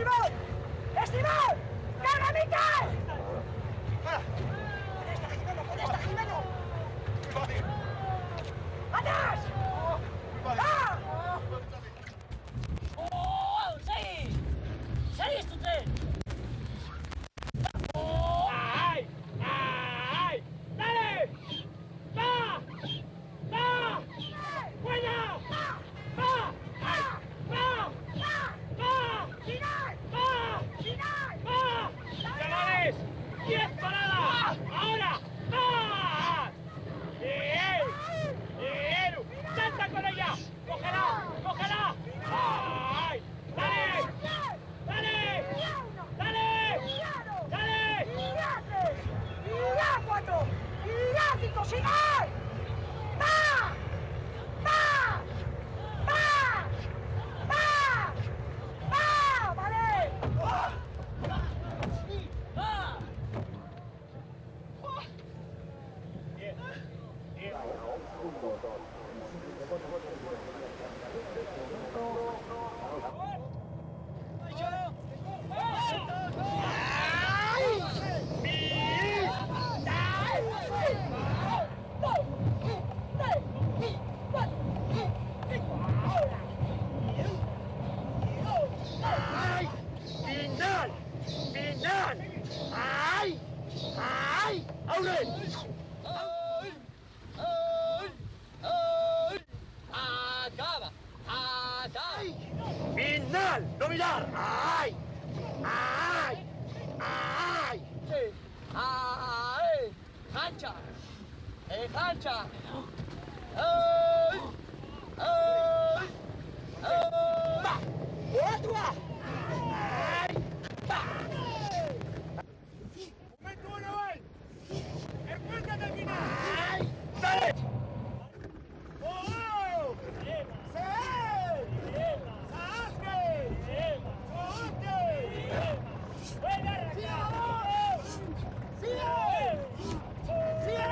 ¡Estribor! ¡Estribor! ¡Carga, Miquel! ¡Con esta, Jimeno! ¡Atrás! ¡Ah! ¡Oh! ¡Sí! ¡Sí, tu tren! ¡Ay! ¡Ay! ¡Dale! ¡Va! ¡Va! ¡Buena! ¡Va! ¡Va! ¡Va! ¡Va! ¡Final! ¡Va! ¡Final! ¡Va! ¡Chavales! ¡10 paradas! ¡Ahora! ¡Va! ¡Bien! ¡Bien! ¡Salta con ella! ¡Cógela! ¡Cógela! ¡Ay! ¡Dale! ¡Dale! ¡Dale! ¡Dale! ¡Y ya 3! ¡Y ya 4! ¡Y ya 5! ¡Sigue! ¡Va! ¡Va! ¡Va! ¡Va! ¡Va! ¡Vale! Bien. Bien. ¡Ay! ¡Final! ¡Final! ¡Ay! ¡Ay! ¡Aulen! ¡Acaba! ¡Acaba! ¡Final! ¡No mirar! ¡Ay! ¡Ay! ¡Ay! ¡Ay! ¡Hancha! ¡Hancha! ¡Ay! ¡Ay! ¡Va! ¡Otra! ¡Ay! ¡Va! ¡Momento uno, hoy! ¡Encuéntrate al final! ¡Ay! ¡Dale! ¡Oh! ¡Se! ¡Sasuke! ¡Ote! ¡Buena arrancada! ¡Sigue! ¡Sigue!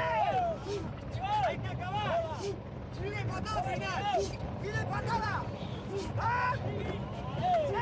¡Hay que acabar! ¡Sigue patada final! ¡Sigue patada! ¡Ah! ¡Sí!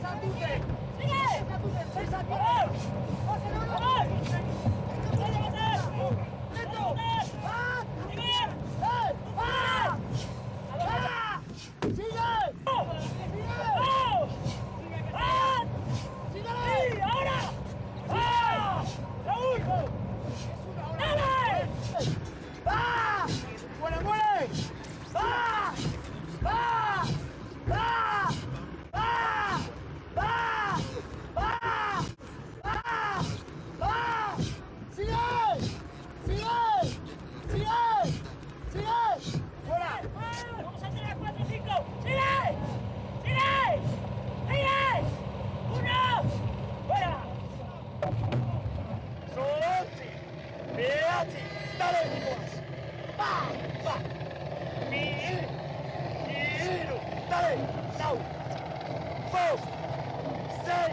Sandute. ¡Sigue! Sandute, 6 a 10. ¡Vamos! Pase, no, no. ¡Vamos! ¡Dale, Matar! Neto. ¡Matar! ¡Ah! ¡Sigue! ¡Ah! ¡Ah! ¡Ah! ¡Sigue! ¡Vamos! ¡Sigue! ¡Ah! ¡Síguele! ¡Sí! ¡Ahora! ¡Ah! ¡Raúl! ¡Dale! ¡Va! ¡Muere, muere! ¡Va! ¡Va! ¡Va! ¡Va! ¡Va! ¡Va! ¡Va! ¡Va! ¡Sigue! ¡Sigue! ¡Sigue! ¡Sigue! ¡Fuera! ¡Vamos a tener 4 5! ¡Sigue! ¡Sigue! ¡Sigue! ¡Uno! ¡Fuera! Solazzi! Beati! Dale, Nicolás! Va! Va! Miru! Dale! Now! Post! Sei!